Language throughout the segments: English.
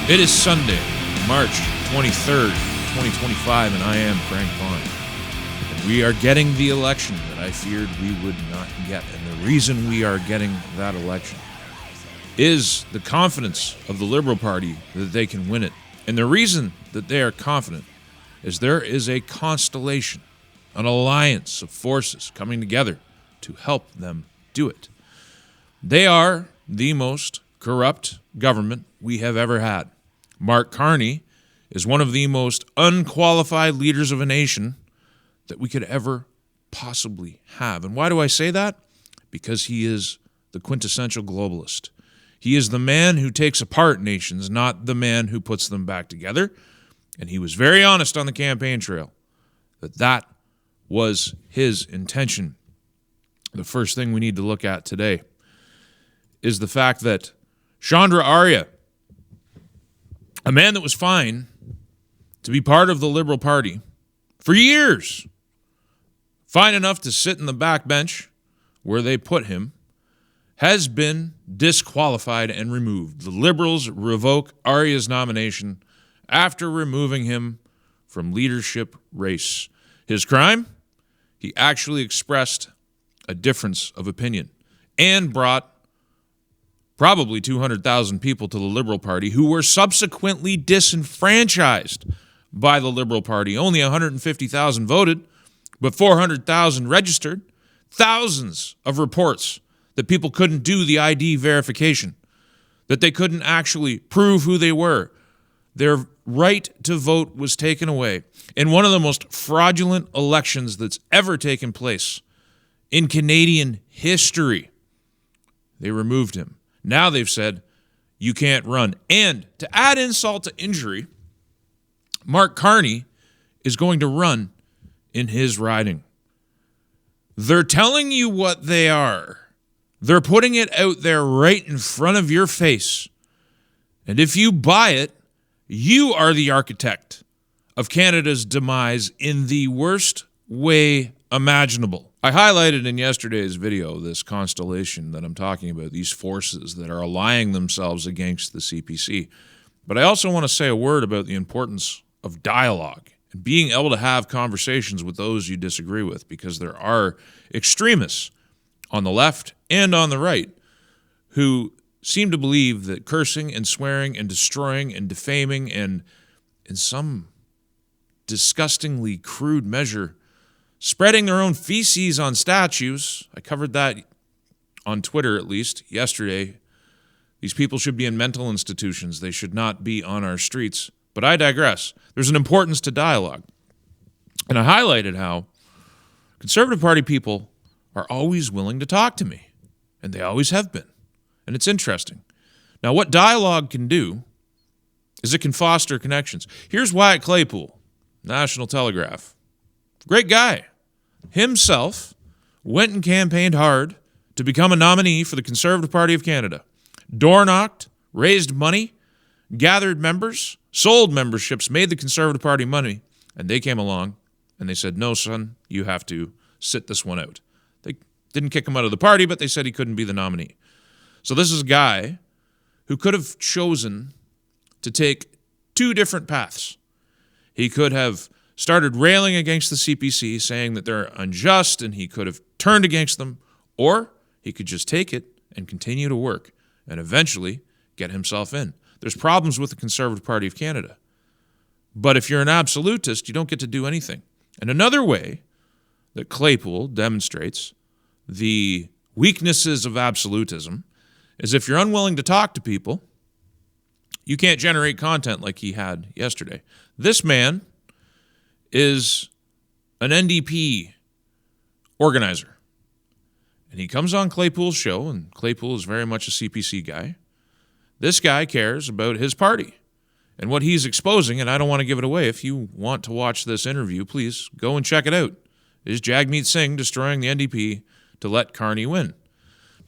It is Sunday, March 23rd, 2025, and I am Frank Vaughn. And we are getting the election that I feared we would not get. And the reason we are getting that election is the confidence of the Liberal Party that they can win it. And the reason that they are confident is there is a constellation, an alliance of forces coming together to help them do it. They are the most corrupt government we have ever had. Mark Carney is one of the most unqualified leaders of a nation that we could ever possibly have. And why do I say that? Because he is the quintessential globalist. He is the man who takes apart nations, not the man who puts them back together. And he was very honest on the campaign trail that that was his intention. The first thing we need to look at today is the fact that Chandra Arya, a man that was fine to be part of the Liberal Party for years, fine enough to sit in the back bench where they put him, has been disqualified and removed. The Liberals revoke Arya's nomination after removing him from leadership race. His crime? He actually expressed a difference of opinion and brought probably 200,000 people to the Liberal Party who were subsequently disenfranchised by the Liberal Party. Only 150,000 voted, but 400,000 registered. Thousands of reports that people couldn't do the ID verification, that they couldn't actually prove who they were. Their right to vote was taken away in one of the most fraudulent elections that's ever taken place in Canadian history. They removed him. Now they've said, you can't run. And to add insult to injury, Mark Carney is going to run in his riding. They're telling you what they are. They're putting it out there right in front of your face. And if you buy it, you are the architect of Canada's demise in the worst way imaginable. I highlighted in yesterday's video this constellation that I'm talking about, these forces that are allying themselves against the CPC. But I also want to say a word about the importance of dialogue and being able to have conversations with those you disagree with, because there are extremists on the left and on the right who seem to believe that cursing and swearing and destroying and defaming and, in some disgustingly crude measure, spreading their own feces on statues. I covered that on Twitter, at least, yesterday. These people should be in mental institutions. They should not be on our streets. But I digress. There's an importance to dialogue. And I highlighted how Conservative Party people are always willing to talk to me. And they always have been. And it's interesting. Now, what dialogue can do is it can foster connections. Here's Wyatt Claypool, National Telegraph. Great guy. Himself went and campaigned hard to become a nominee for the Conservative Party of Canada. Door knocked, raised money, gathered members, sold memberships, made the Conservative Party money, and they came along and they said, no, son, you have to sit this one out. They didn't kick him out of the party, but they said he couldn't be the nominee. So this is a guy who could have chosen to take two different paths. He could have started railing against the CPC, saying that they're unjust, and he could have turned against them, or he could just take it and continue to work and eventually get himself in. There's problems with the Conservative Party of Canada. But if you're an absolutist, you don't get to do anything. And another way that Claypool demonstrates the weaknesses of absolutism is if you're unwilling to talk to people, you can't generate content like he had yesterday. This man is an NDP organizer. And he comes on Claypool's show, and Claypool is very much a CPC guy. This guy cares about his party and what he's exposing, and I don't want to give it away. If you want to watch this interview, please go and check it out. Is Jagmeet Singh destroying the NDP to let Carney win?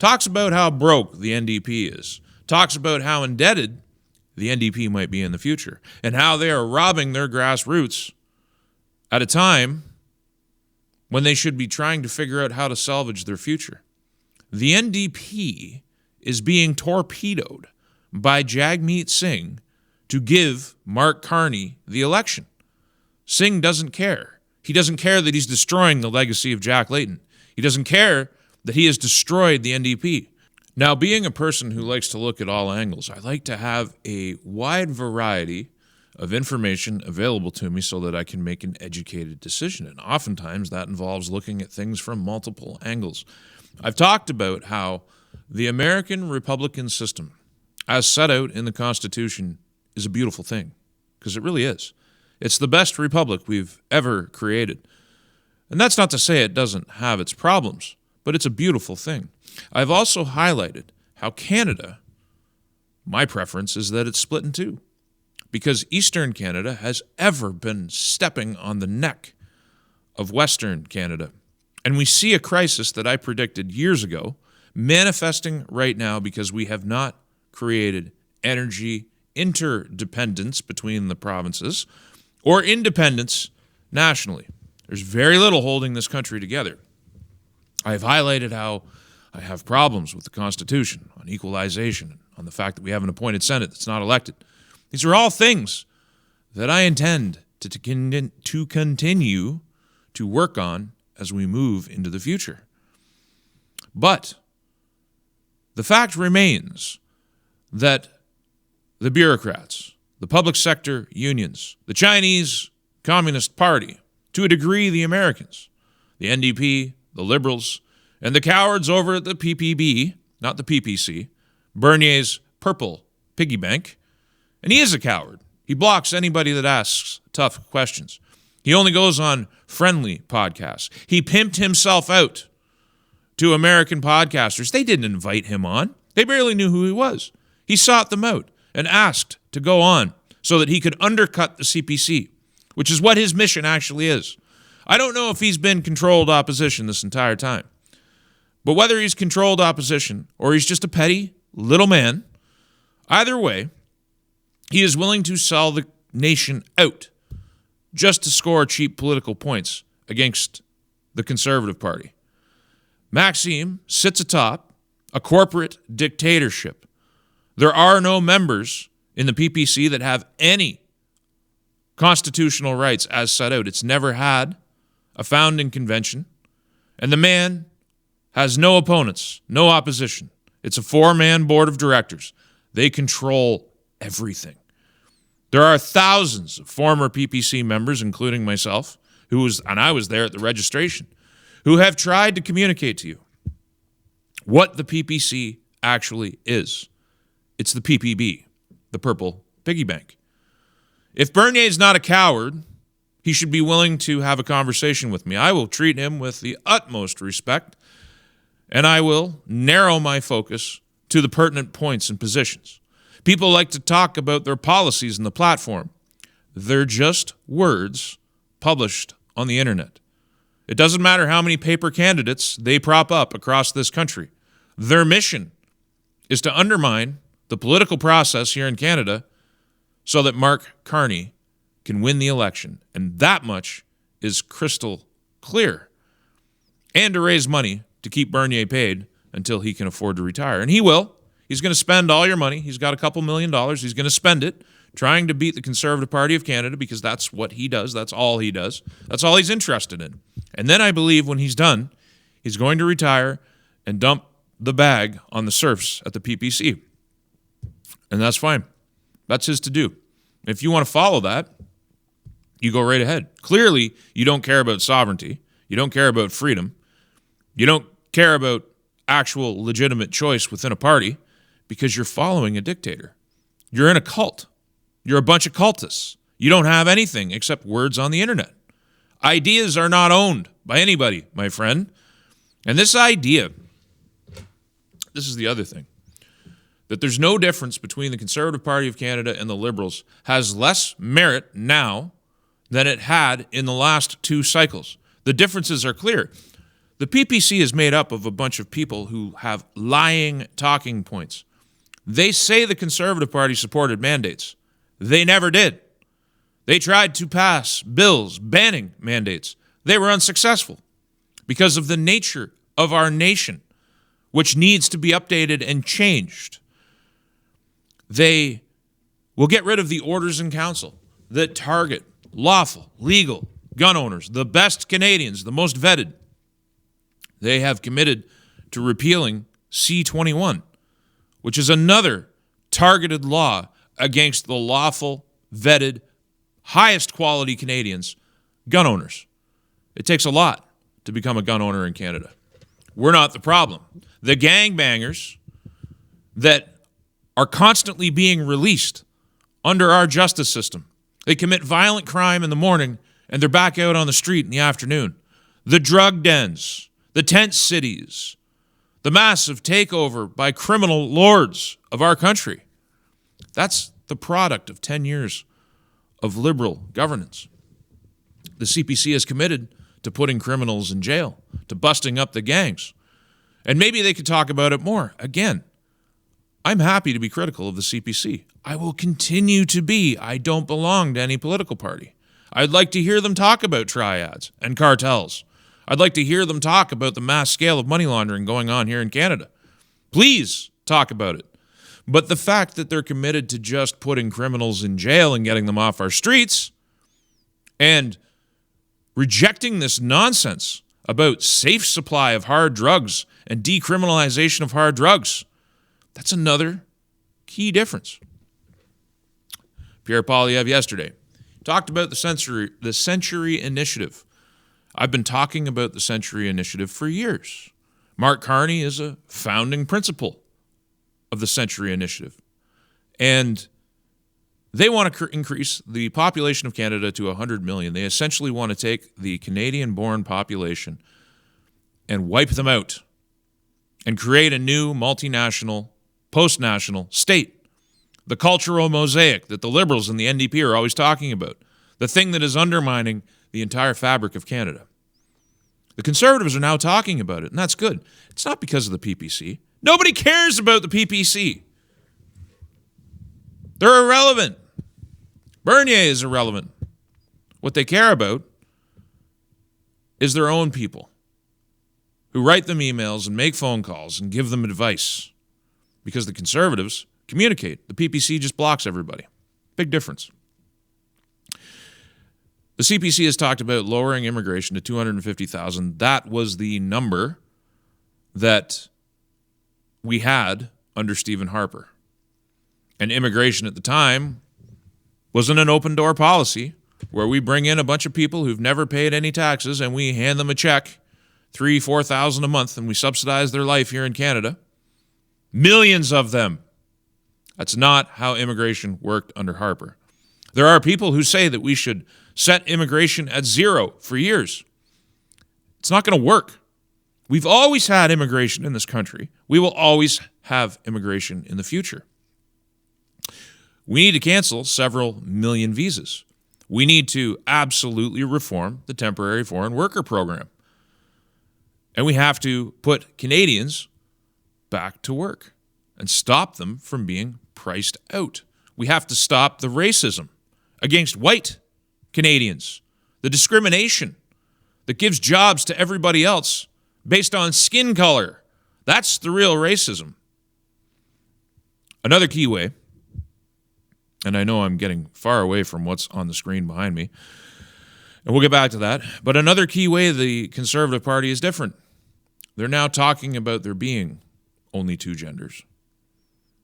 Talks about how broke the NDP is. Talks about how indebted the NDP might be in the future and how they are robbing their grassroots at a time when they should be trying to figure out how to salvage their future. The NDP is being torpedoed by Jagmeet Singh to give Mark Carney the election. Singh doesn't care. He doesn't care that he's destroying the legacy of Jack Layton. He doesn't care that he has destroyed the NDP. Now, being a person who likes to look at all angles, I like to have a wide variety of information available to me so that I can make an educated decision. And oftentimes that involves looking at things from multiple angles. I've talked about how the American Republican system, as set out in the Constitution, is a beautiful thing, because it really is. It's the best republic we've ever created. And that's not to say it doesn't have its problems, but it's a beautiful thing. I've also highlighted how Canada, my preference is that it's split in two, because Eastern Canada has ever been stepping on the neck of Western Canada. And we see a crisis that I predicted years ago manifesting right now because we have not created energy interdependence between the provinces or independence nationally. There's very little holding this country together. I've highlighted how I have problems with the Constitution, on equalization, on the fact that we have an appointed Senate that's not elected. These are all things that I intend to continue to work on as we move into the future. But the fact remains that the bureaucrats, the public sector unions, the Chinese Communist Party, to a degree the Americans, the NDP, the Liberals, and the cowards over at the PPB, not the PPC, Bernier's purple piggy bank, and he is a coward. He blocks anybody that asks tough questions. He only goes on friendly podcasts. He pimped himself out to American podcasters. They didn't invite him on. They barely knew who he was. He sought them out and asked to go on so that he could undercut the CPC, which is what his mission actually is. I don't know if he's been controlled opposition this entire time. But whether he's controlled opposition or he's just a petty little man, either way, he is willing to sell the nation out just to score cheap political points against the Conservative Party. Maxime sits atop a corporate dictatorship. There are no members in the PPC that have any constitutional rights as set out. It's never had a founding convention, and the man has no opponents, no opposition. It's a four-man board of directors. They control everything. There are thousands of former PPC members, including myself, and I was there at the registration, who have tried to communicate to you what the PPC actually is. It's the PPB, the purple piggy bank. If Bernier is not a coward, he should be willing to have a conversation with me. I will treat him with the utmost respect, and I will narrow my focus to the pertinent points and positions. People like to talk about their policies in the platform. They're just words published on the internet. It doesn't matter how many paper candidates they prop up across this country. Their mission is to undermine the political process here in Canada so that Mark Carney can win the election. And that much is crystal clear. And to raise money to keep Bernier paid until he can afford to retire. And he will. He's going to spend all your money. He's got a couple $1 million. He's going to spend it trying to beat the Conservative Party of Canada because that's what he does. That's all he does. That's all he's interested in. And then I believe when he's done, he's going to retire and dump the bag on the serfs at the PPC. And that's fine. That's his to do. If you want to follow that, you go right ahead. Clearly, you don't care about sovereignty. You don't care about freedom. You don't care about actual legitimate choice within a party because you're following a dictator. You're in a cult. You're a bunch of cultists. You don't have anything except words on the internet. Ideas are not owned by anybody, my friend. And this idea, this is the other thing, that there's no difference between the Conservative Party of Canada and the Liberals has less merit now than it had in the last two cycles. The differences are clear. The PPC is made up of a bunch of people who have lying talking points. They say the Conservative Party supported mandates. They never did. They tried to pass bills banning mandates. They were unsuccessful because of the nature of our nation, which needs to be updated and changed. They We'll get rid of the orders in council that target lawful, legal gun owners, the best Canadians, the most vetted. They have committed to repealing C-21, which is another targeted law against the lawful, vetted, highest quality Canadians, gun owners. It takes a lot to become a gun owner in Canada. We're not the problem. The gangbangers that are constantly being released under our justice system, they commit violent crime in the morning and they're back out on the street in the afternoon. The drug dens, the tent cities, the massive takeover by criminal lords of our country. That's the product of 10 years of liberal governance. The CPC is committed to putting criminals in jail, to busting up the gangs. And maybe they could talk about it more. Again, I'm happy to be critical of the CPC. I will continue to be. I don't belong to any political party. I'd like to hear them talk about triads and cartels. I'd like to hear them talk about the mass scale of money laundering going on here in Canada. Please talk about it. But the fact that they're committed to just putting criminals in jail and getting them off our streets and rejecting this nonsense about safe supply of hard drugs and decriminalization of hard drugs, that's another key difference. Pierre Poilievre yesterday talked about the Century Initiative. I've been talking about the Century Initiative for years. Mark Carney is a founding principal of the Century Initiative. And they want to increase the population of Canada to 100 million. They essentially want to take the Canadian-born population and wipe them out and create a new multinational, post-national state. The cultural mosaic that the Liberals and the NDP are always talking about. The thing that is undermining the entire fabric of Canada. The Conservatives are now talking about it, and that's good. It's not because of the PPC. Nobody cares about the PPC. They're irrelevant. Bernier is irrelevant. What they care about is their own people who write them emails and make phone calls and give them advice. Because the Conservatives communicate. The PPC just blocks everybody. Big difference. The CPC has talked about lowering immigration to 250,000. That was the number that we had under Stephen Harper. And immigration at the time wasn't an open door policy where we bring in a bunch of people who've never paid any taxes and we hand them a check, $3,000-4,000 a month, and we subsidize their life here in Canada. Millions of them. That's not how immigration worked under Harper. There are people who say that we should set immigration at zero for years. It's not going to work. We've always had immigration in this country. We will always have immigration in the future. We need to cancel several million visas. We need to absolutely reform the temporary foreign worker program. And we have to put Canadians back to work and stop them from being priced out. We have to stop the racism against white Canadians, the discrimination that gives jobs to everybody else based on skin color. That's the real racism. Another key way, and I know I'm getting far away from what's on the screen behind me, and we'll get back to that, but another key way the Conservative Party is different. They're now talking about there being only two genders.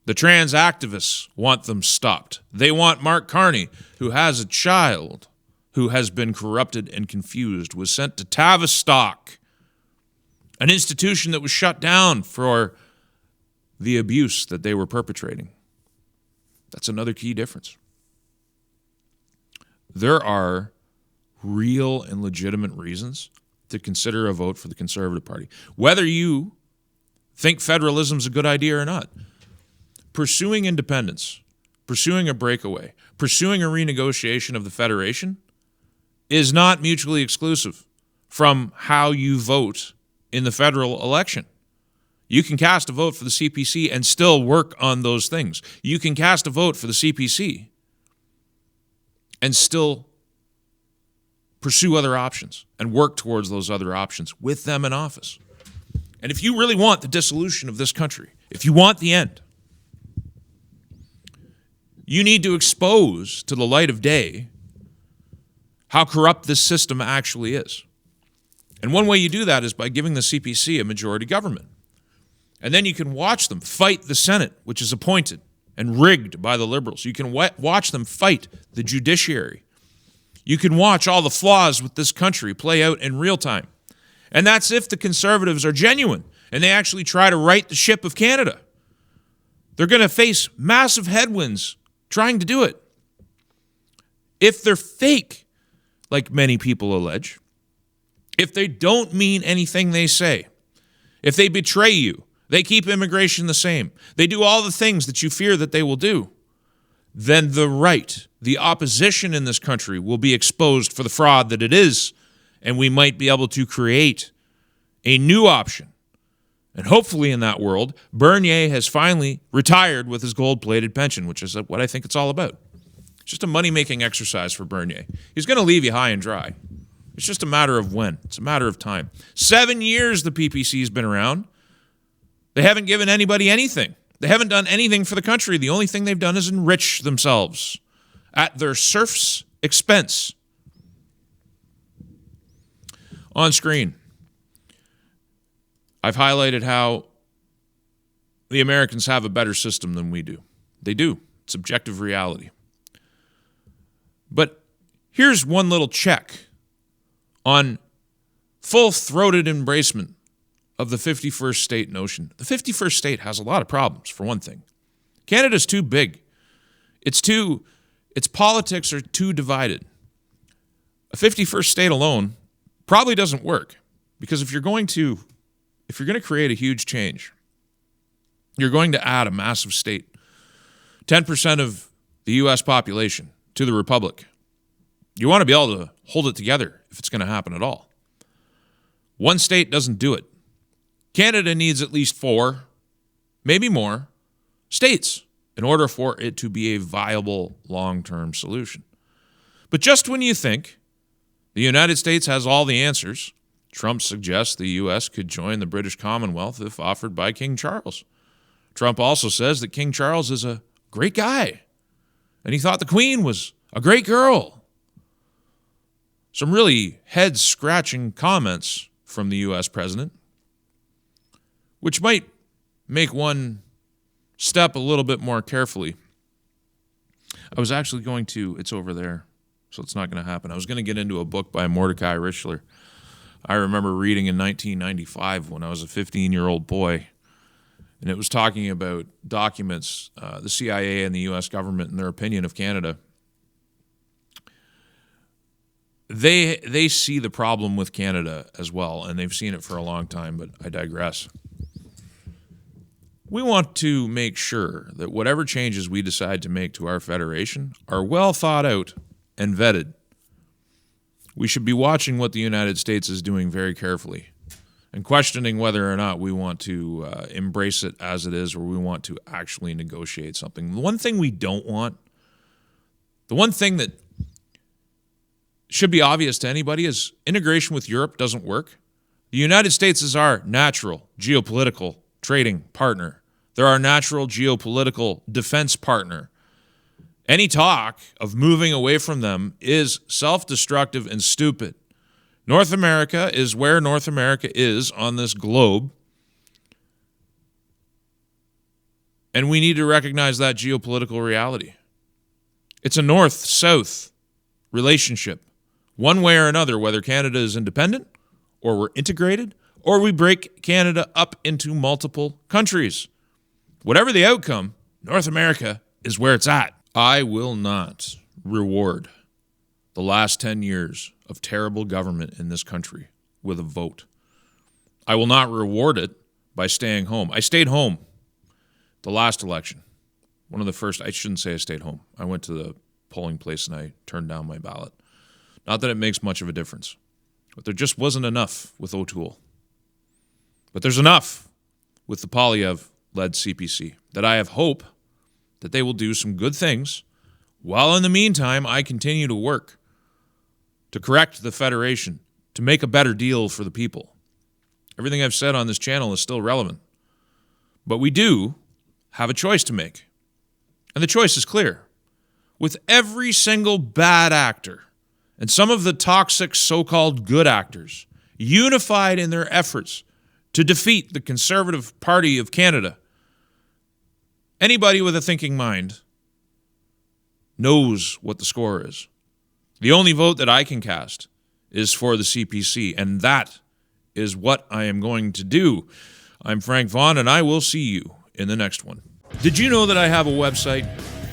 The trans activists want them stopped. They want Mark Carney, who has a child who has been corrupted and confused, was sent to Tavistock, an institution that was shut down for the abuse that they were perpetrating. That's another key difference. There are real and legitimate reasons to consider a vote for the Conservative Party. Whether you think federalism is a good idea or not, pursuing independence, pursuing a breakaway, pursuing a renegotiation of the Federation is not mutually exclusive from how you vote in the federal election. You can cast a vote for the CPC and still work on those things. You can cast a vote for the CPC and still pursue other options and work towards those other options with them in office. And if you really want the dissolution of this country, if you want the end, You need to expose to the light of day how corrupt this system actually is. And one way you do that is by giving the CPC a majority government. And then you can watch them fight the Senate, which is appointed and rigged by the liberals. You can watch them fight the judiciary. You can watch all the flaws with this country play out in real time. And that's if the Conservatives are genuine and they actually try to right the ship of Canada. They're going to face massive headwinds trying to do it. If they're fake, like many people allege, if they don't mean anything they say, if they betray you, they keep immigration the same, they do all the things that you fear that they will do, then the right, the opposition in this country will be exposed for the fraud that it is, and we might be able to create a new option. And hopefully in that world, Bernier has finally retired with his gold-plated pension, which is what I think it's all about. It's just a money-making exercise for Bernier. He's going to leave you high and dry. It's just a matter of when. It's a matter of time. 7 years the PPC's been around. They haven't given anybody anything. They haven't done anything for the country. The only thing they've done is enrich themselves at their serfs' expense. On screen, I've highlighted how the Americans have a better system than we do. They do. It's objective reality. But here's one little check on full-throated embracement of the 51st state notion. The 51st state has a lot of problems, for one thing. Canada's too big. Its politics are too divided. A 51st state alone probably doesn't work, because if you're going to create a huge change, you're going to add a massive state, 10% of the U.S. population, to the republic. You want to be able to hold it together if it's going to happen at all. One state doesn't do it. Canada needs at least 4, maybe more, states in order for it to be a viable long-term solution. But just when you think the United States has all the answers, Trump suggests the U.S. could join the British Commonwealth if offered by King Charles. Trump also says that King Charles is a great guy, and he thought the Queen was a great girl. Some really head-scratching comments from the U.S. president, which might make one step a little bit more carefully. I was actually going to, it's over there, so it's not going to happen. I was going to get into a book by Mordecai Richler. I remember reading in 1995 when I was a 15-year-old boy, and it was talking about documents, the CIA and the U.S. government and their opinion of Canada. They see the problem with Canada as well, and they've seen it for a long time, but I digress. We want to make sure that whatever changes we decide to make to our federation are well thought out and vetted. We should be watching what the United States is doing very carefully and questioning whether or not we want to embrace it as it is or we want to actually negotiate something. The one thing we don't want, the one thing that should be obvious to anybody is integration with Europe doesn't work. The United States is our natural geopolitical trading partner. They're our natural geopolitical defense partner. Any talk of moving away from them is self-destructive and stupid. North America is where North America is on this globe. And we need to recognize that geopolitical reality. It's a north-south relationship. One way or another, whether Canada is independent or we're integrated or we break Canada up into multiple countries. Whatever the outcome, North America is where it's at. I will not reward the last 10 years of terrible government in this country with a vote. I will not reward it by staying home. I stayed home the last election. One of the first, I shouldn't say I stayed home. I went to the polling place and I turned down my ballot. Not that it makes much of a difference, but there just wasn't enough with O'Toole. But there's enough with the Poilievre-led CPC that I have hope that they will do some good things, while in the meantime I continue to work to correct the Federation, to make a better deal for the people. Everything I've said on this channel is still relevant. But we do have a choice to make. And the choice is clear. with every single bad actor and some of the toxic so-called good actors unified in their efforts to defeat the Conservative Party of Canada. Anybody with a thinking mind knows what the score is. The only vote that I can cast is for the CPC, and that is what I am going to do. I'm Frank Vaughan, and I will see you in the next one. Did you know that I have a website?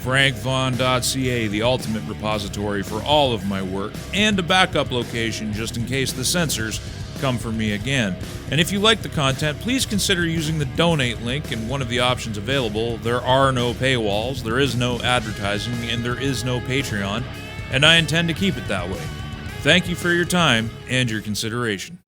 frankvaughan.ca, the ultimate repository for all of my work, and a backup location just in case the censors come for me again. And if you like the content, please consider using the donate link in one of the options available. There are no paywalls, there is no advertising, and there is no Patreon, and I intend to keep it that way. Thank you for your time and your consideration.